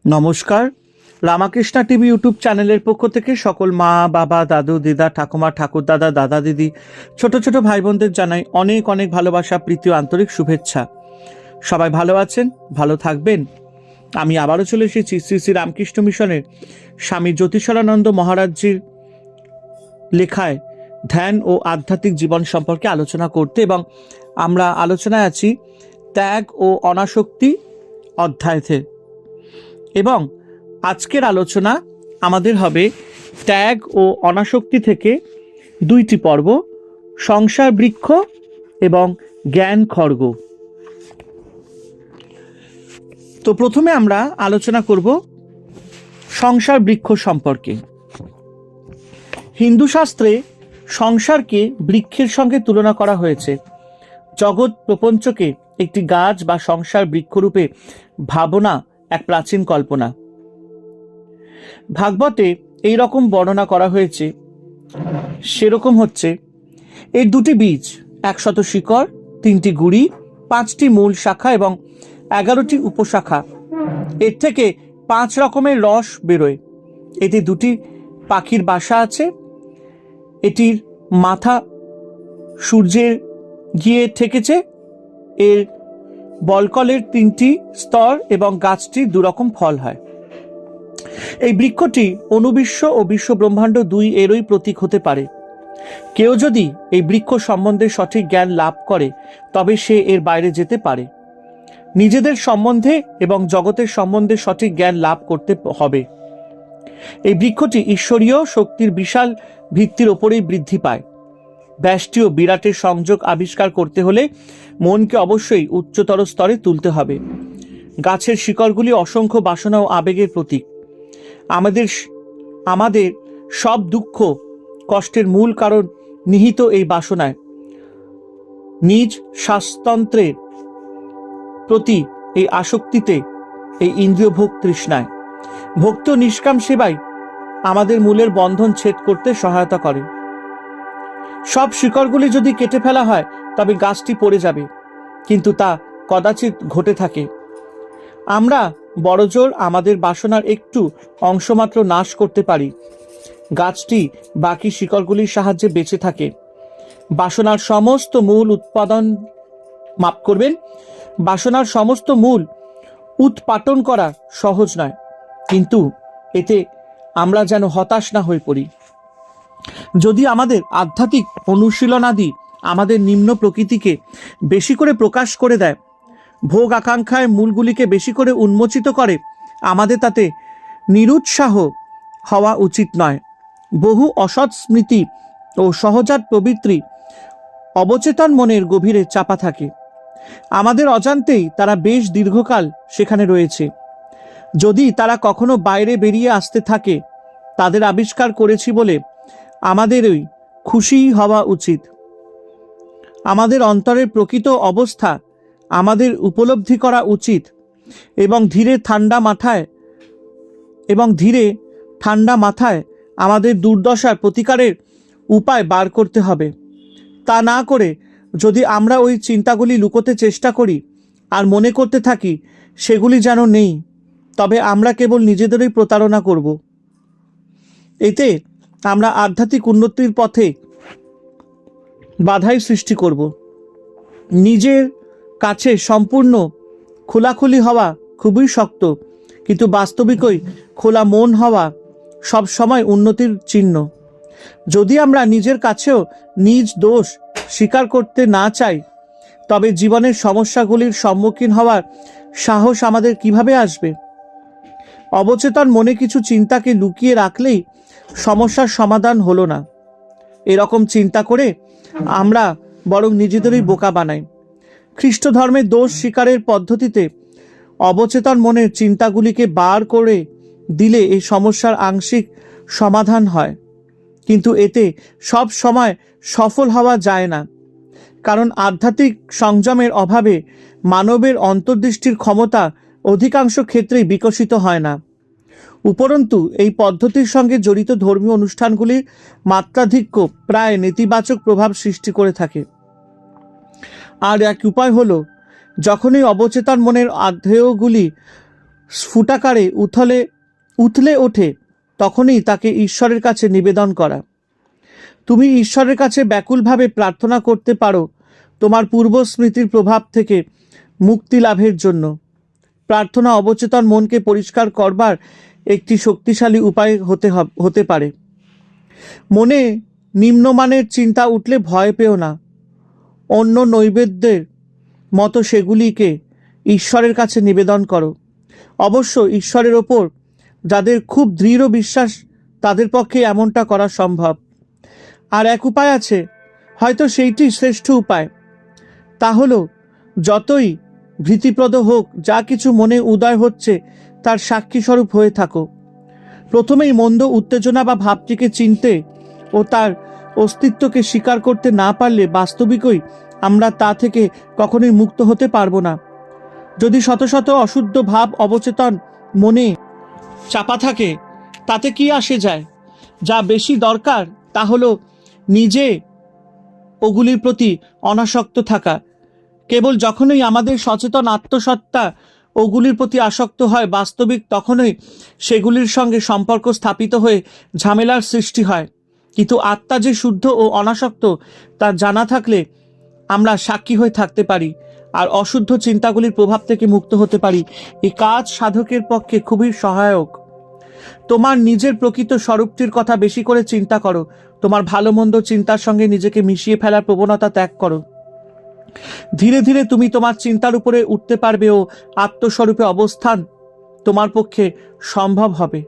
নমস্কার। Ramakrishna TV YouTube চ্যানেলের পক্ষ থেকে সকল মা বাবা দাদু দিদা ঠাকুমা ঠাকুরদাদা দাদা দিদি ছোট ছোট ভাই বোনদের জানাই অনেক অনেক ভালোবাসা, প্রীতি ও আন্তরিক শুভেচ্ছা। সবাই ভালো আছেন, ভালো থাকবেন। আমি আবারও চলে এসেছি শ্রী শ্রী রামকৃষ্ণ মিশনের স্বামী জ্যোতিষানন্দ মহারাজজির লেখায় ধ্যান ও আধ্যাত্মিক জীবন সম্পর্কে আলোচনা করতে, এবং আমরা আলোচনায় আছি ত্যাগ ও অনাসক্তি অধ্যায়তে। এবং আজকের আলোচনা আমাদের হবে ত্যাগ ও অনাসক্তি থেকে দুইটি পর্ব, সংসার বৃক্ষ এবং জ্ঞান খড়গ। তো প্রথমে আমরা আলোচনা করব সংসার বৃক্ষ সম্পর্কে। হিন্দু শাস্ত্রে সংসারকে বৃক্ষের সঙ্গে তুলনা করা হয়েছে। জগৎ প্রপঞ্চকে একটি গাছ বা সংসার বৃক্ষরূপে ভাবনা এক প্রাচীন কল্পনা। ভাগবতে এই রকম বর্ণনা করা হয়েছে, সেরকম হচ্ছে: এর দুটি বীজ, 100 শিকড়, 3টি গুড়ি, 5টি মূল শাখা এবং 11টি উপশাখা। এর থেকে 5 রকমের রস বেরোয়। এতে 2টি পাখির বাসা আছে। এটির মাথা সূর্যে গিয়ে ঠেকেছে। এর বলকলের 3টি স্তর এবং গাছটির 2 রকম ফল হয়। এই বৃক্ষটি অনুবিশ্ব ও বিশ্ব ব্রহ্মাণ্ড দুই এরই প্রতীক হতে পারে। কেউ যদি এই বৃক্ষ সম্বন্ধে সঠিক জ্ঞান লাভ করে তবে সে এর বাইরে যেতে পারে। নিজেদের সম্বন্ধে এবং জগতের সম্বন্ধে সঠিক জ্ঞান লাভ করতে হবে। এই বৃক্ষটি ঈশ্বরীয় শক্তির বিশাল ভিত্তির ওপরেই বৃদ্ধি পায়। ব্যষ্টি ও বিরাটের সংযোগ আবিষ্কার করতে হলে মনকে অবশ্যই উচ্চতর স্তরে তুলতে হবে। গাছের শিকড়গুলি অসংখ্য বাসনা ও আবেগের প্রতীক। আমাদের সব দুঃখ কষ্টের মূল কারণ নিহিত এই বাসনায়, নিজ শ্বাসতন্ত্রের প্রতি এই আসক্তিতে, এই ইন্দ্রিয় ভোগ তৃষ্ণায়। ভক্তি ও নিষ্কাম সেবাই আমাদের মূলের বন্ধন ছেদ করতে সহায়তা করে। সব শিকড়গুলি যদি কেটে ফেলা হয় তবে গাছটি পড়ে যাবে, কিন্তু তা কদাচিৎ ঘটে থাকে। আমরা বড়জোর আমাদের বাসনার একটু অংশমাত্র নাশ করতে পারি। গাছটি বাকি শিকড়গুলির সাহায্যে বেঁচে থাকে। বাসনার সমস্ত মূল উৎপাটন করা সহজ নয়, কিন্তু এতে আমরা যেন হতাশ না হয়ে পড়ি। যদি আমাদের আধ্যাত্মিক অনুশীলনাদি আমাদের নিম্ন প্রকৃতিকে বেশি করে প্রকাশ করে দেয়, ভোগ আকাঙ্ক্ষায় মূলগুলিকে বেশি করে উন্মোচিত করে, আমাদের তাতে নিরুৎসাহ হওয়া উচিত নয়। বহু অসৎ স্মৃতি ও সহজাত প্রবৃত্তি অবচেতন মনের গভীরে চাপা থাকে। আমাদের অজান্তেই তারা বেশ দীর্ঘকাল সেখানে রয়েছে। যদি তারা কখনো বাইরে বেরিয়ে আসতে থাকে, তাদের আবিষ্কার করেছি বলে আমাদেরই খুশি হওয়া উচিত। আমাদের অন্তরের প্রকৃত অবস্থা আমাদের উপলব্ধি করা উচিত এবং ধীরে ঠান্ডা মাথায় আমাদের দুর্দশার প্রতিকারের উপায় বার করতে হবে। তা না করে যদি আমরা ওই চিন্তাগুলি লুকোতে চেষ্টা করি আর মনে করতে থাকি সেগুলি যেন নেই, তবে আমরা কেবল নিজেদেরই প্রতারণা করব। এতে আমরা আধ্যাত্মিক উন্নতির পথে বাধাই সৃষ্টি করব। নিজের কাছে সম্পূর্ণ খোলাখুলি হওয়া খুবই শক্ত, কিন্তু বাস্তবিকই খোলা মন হওয়া সব সময় উন্নতির চিহ্ন। যদি আমরা নিজের কাছেও নিজ দোষ স্বীকার করতে না চাই, তবে জীবনের সমস্যাগুলির সম্মুখীন হওয়ার সাহস আমাদের কিভাবে আসবে? অবচেতন মনে কিছু চিন্তাকে লুকিয়ে রাখলেই সমস্যার সমাধান হলো না। এরকম চিন্তা করে আমরা বরং নিজেদেরই বোকা বানাই। খ্রিস্ট ধর্মের দোষ স্বীকারের পদ্ধতিতে অবচেতন মনের চিন্তাগুলিকে বার করে দিলে এই সমস্যার আংশিক সমাধান হয়, কিন্তু এতে সব সময় সফল হওয়া যায় না। কারণ আধ্যাত্মিক সংযমের অভাবে মানবের অন্তর্দৃষ্টির ক্ষমতা অধিকাংশ ক্ষেত্রেই বিকশিত হয় না। উপরন্তু এই পদ্ধতির সঙ্গে জড়িত ধর্মীয় অনুষ্ঠানগুলির মাত্রাধিক্য প্রায় নেতিবাচক প্রভাব সৃষ্টি করে থাকে। আর এক উপায় হলো, যখনই অবচেতন মনের আধ্যায়গুলি স্ফুটাকারে উথলে ওঠে, তখনই তাকে ঈশ্বরের কাছে নিবেদন করা। তুমি ঈশ্বরের কাছে ব্যাকুলভাবে প্রার্থনা করতে পারো তোমার পূর্ব স্মৃতির প্রভাব থেকে মুক্তি লাভের জন্য। প্রার্থনা অবচেতন মনকে পরিষ্কার করবার একটি শক্তিশালী উপায় হতে পারে। মনে নিম্নমানের চিন্তা উঠলে ভয় পেও না। অন্য নৈবেদ্যের মতো সেগুলিকে ঈশ্বরের কাছে নিবেদন করো। অবশ্য ঈশ্বরের ওপর যাদের খুব দৃঢ় বিশ্বাস, তাদের পক্ষে এমনটা করা সম্ভব। আর এক উপায় আছে, হয়তো সেইটি শ্রেষ্ঠ উপায়। তা হলো, যতই ভীতিপ্রদ হোক, যা কিছু মনে উদয় হচ্ছে তার সাক্ষীস্বরূপ হয়ে থাকো। প্রথমেই মন্দ উত্তেজনা বা ভাবটিকে চিনতে ও তার অস্তিত্বকে স্বীকার করতে না পারলে বাস্তবিকই আমরা তা থেকে কখনোই মুক্ত হতে পারবো না। যদি শত শত অশুদ্ধ ভাব অবচেতন মনে চাপা থাকে, তাতে কি আসে যায়? যা বেশি দরকার তা হলো নিজে ওগুলির প্রতি অনাসক্ত থাকা। কেবল যখনই আমাদের সচেতন আত্মসত্তা ওগুলির প্রতি আসক্ত হয়, বাস্তবিক তখনই সেগুলির সঙ্গে সম্পর্ক স্থাপিত হয়ে ঝামেলার সৃষ্টি হয়। কিন্তু আত্মা যে শুদ্ধ ও অনাসক্ত তা জানা থাকলে আমরা সাক্ষী হয়ে থাকতে পারি আর অশুদ্ধ চিন্তাগুলির প্রভাব থেকে মুক্ত হতে পারি। এই কাজ সাধকের পক্ষে খুবই সহায়ক। তোমার নিজের প্রকৃত স্বরূপটির কথা বেশি করে চিন্তা করো। তোমার ভালো মন্দ চিন্তার সঙ্গে নিজেকে মিশিয়ে ফেলার প্রবণতা ত্যাগ করো। ধীরে ধীরে তুমি তোমার চিন্তার উপরে উঠতে পারবে ও আত্মস্বরূপে অবস্থান তোমার পক্ষে সম্ভব হবে।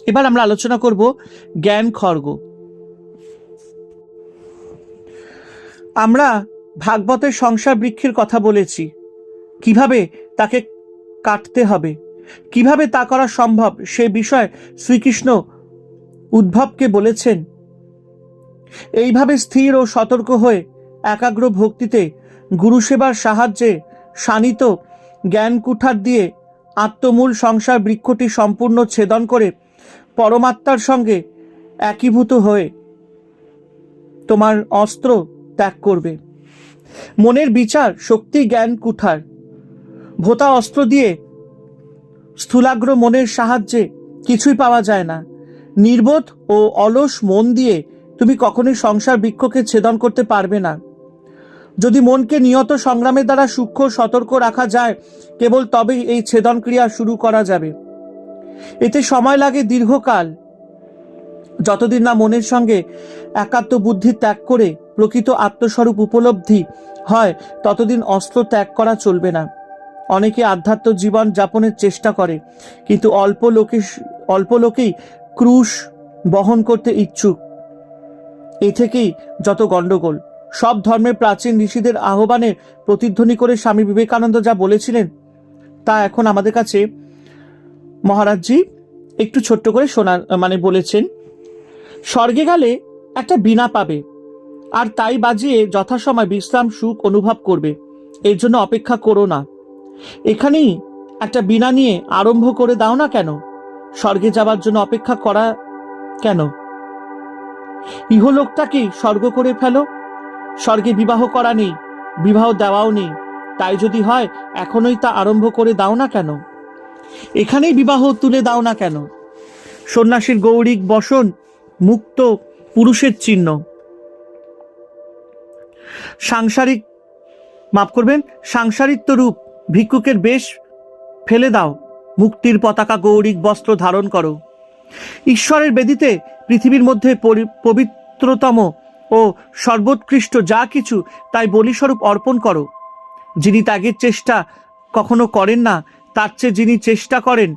এবার আমরা আলোচনা করব জ্ঞান খড়গ। আমরা ভাগবতের সংসার বৃক্ষের কথা বলেছি, কিভাবে তাকে কাটতে হবে, কিভাবে তা করা সম্ভব সে বিষয়ে শ্রীকৃষ্ণ উদ্ধবকে বলেছেন। এইভাবে স্থির ও সতর্ক হয়ে একাগ্র ভক্তিতে গুরু সেবার সাহায্যে শানিত জ্ঞান কুঠার দিয়ে আত্মমূল সংসার বৃক্ষটি সম্পূর্ণ ছেদন করে পরমাত্মার সঙ্গে একীভূত হয়ে তোমার অস্ত্র ত্যাগ করবে। মনের বিচার শক্তি জ্ঞান কুঠার ভোতা অস্ত্র দিয়ে স্থূলাগ্র মনের সাহায্যে কিছুই পাওয়া যায় না। নির্বোধ ও অলস মন দিয়ে তুমি কখনোই সংসার বৃক্ষকে ছেদন করতে পারবে না। যদি মনকে নিয়ত সংগ্রামের দ্বারা সূক্ষ্ম সতর্ক রাখা যায়, কেবল তবেই এই ছেদন ক্রিয়া শুরু করা যাবে। এতে সময় লাগে দীর্ঘকাল। যতদিন না মনের সঙ্গে একাত্ম বুদ্ধি ত্যাগ করে প্রকৃত আত্মস্বরূপ উপলব্ধি হয়, ততদিন অস্ত্র ত্যাগ করা চলবে না। অনেকে আধ্যাত্ম জীবন যাপনের চেষ্টা করে, কিন্তু অল্প লোকেই ক্রুশ বহন করতে ইচ্ছুক। এ থেকেই যত গণ্ডগোল। সব ধর্মের প্রাচীন ঋষিদের আহ্বানের প্রতিধ্বনি করে স্বামী বিবেকানন্দ যা বলেছিলেন, তা এখন আমাদের কাছে মহারাজজি একটু ছোট্ট করে বলেছেন। স্বর্গে গেলে একটা বীণা পাবে, আর তাই বাজিয়ে যথাসময় বিশ্রাম সুখ অনুভব করবে। এর জন্য অপেক্ষা করো না, এখানেই একটা বীণা নিয়ে আরম্ভ করে দাও না কেন? স্বর্গে যাবার জন্য অপেক্ষা করা কেন? ইহলোকটাকেই স্বর্গ করে ফেলো। স্বর্গে বিবাহ করা নেই, বিবাহ দেওয়াও নেই। তাই যদি হয়, এখনই তা আরম্ভ করে দাও না কেন? এখানেই বিবাহ তুলে দাও না কেন? সন্ন্যাসীর গৌরিক বসন মুক্ত পুরুষের চিহ্ন। সাংসারিত্ব রূপ ভিক্ষুকের বেশ ফেলে দাও, মুক্তির পতাকা গৌরিক বস্ত্র ধারণ করো। ঈশ্বরের বেদিতে পৃথিবীর মধ্যে পবিত্রতম ও সর্বোৎকৃষ্ট যা কিছু তাই বলিস্বরূপ অর্পণ করো। যিনি ত্যাগের চেষ্টা কখনো করেন না, তার চেয়ে যিনি চেষ্টা করেন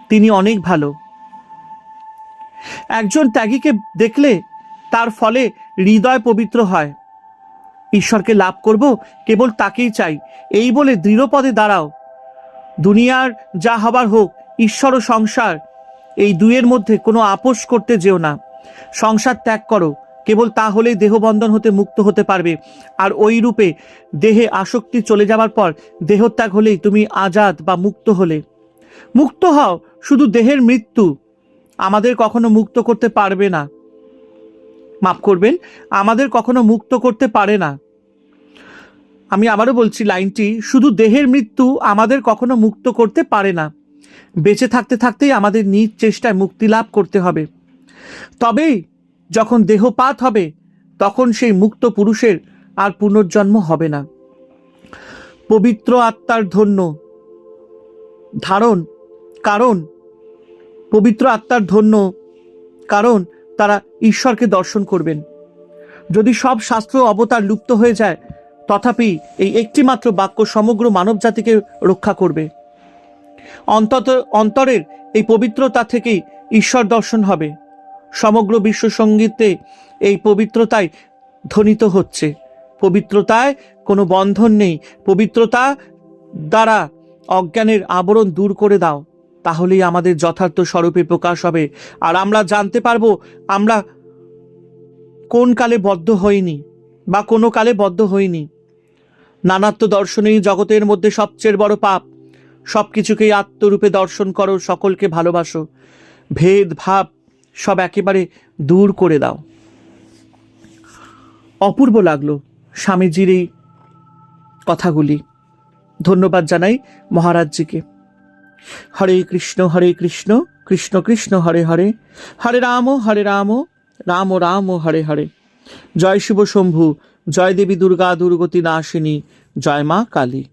তিনি অনেক ভালো। একজন ত্যাগীকে দেখলে তার ফলে হৃদয় পবিত্র হয়। ঈশ্বরকে লাভ করব, কেবল তাকেই চাই, এই বলে দৃঢ় পদে দাঁড়াও। দুনিয়ার যা হবার হোক, ঈশ্বর ও সংসার এই দুইয়ের মধ্যে কোনো আপোষ করতে যেও না। সংসার ত্যাগ করো, কেবল তা হলেই দেহবন্ধন হতে মুক্ত হতে পারবে। আর ওই রূপে দেহে আসক্তি চলে যাবার পর দেহত্যাগ হলেই তুমি আজাদ বা মুক্ত হলে। মুক্ত হও, শুধু দেহের মৃত্যু আমাদের কখনো মুক্ত করতে পারবে না। আমাদের কখনো মুক্ত করতে পারে না। আমি আবারও বলছি লাইনটি, শুধু দেহের মৃত্যু আমাদের কখনো মুক্ত করতে পারে না। বেঁচে থাকতে থাকতেই আমাদের নিজ চেষ্টায় মুক্তি লাভ করতে হবে। তবেই যখন দেহপাত হবে তখন সেই মুক্ত পুরুষের আর পুনর্জন্ম হবে না। পবিত্র আত্মার ধন্য ধারণ কারণ পবিত্র আত্মার ধন্য কারণ তারা ঈশ্বরকে দর্শন করবেন। যদি সব শাস্ত্র অবতার লুপ্ত হয়ে যায়, তথাপি এই একটিমাত্র বাক্য সমগ্র মানব জাতিকে রক্ষা করবে। অন্তরের এই পবিত্রতা থেকেই ঈশ্বর দর্শন হবে। সমগ্র বিশ্ব সঙ্গীতে এই পবিত্রতায় ধ্বনিত হচ্ছে। পবিত্রতায় কোনো বন্ধন নেই। পবিত্রতা দ্বারা অজ্ঞানের আবরণ দূর করে দাও, তাহলেই আমাদের যথার্থ স্বরূপে প্রকাশ হবে। আর আমরা জানতে পারবো আমরা কোন কালে বদ্ধ হইনি বা কোনো কালে বদ্ধ হইনি। নানাত্ব দর্শনেই জগতের মধ্যে সবচেয়ে বড় পাপ। সব কিছুকেই আত্মরূপে দর্শন করো, সকলকে ভালোবাসো, ভেদ ভাব সব একেবারে দূর করে দাও। অপূর্ব লাগলো স্বামীজির এই কথাগুলি। ধন্যবাদ জানাই মহারাজজিকে। হরে কৃষ্ণ কৃষ্ণ কৃষ্ণ হরে হরে, হরে রাম রাম রাম হরে হরে। জয় শিব শম্ভু, জয় দেবী দুর্গা দুর্গতি নাশিনী, জয় মা কালী।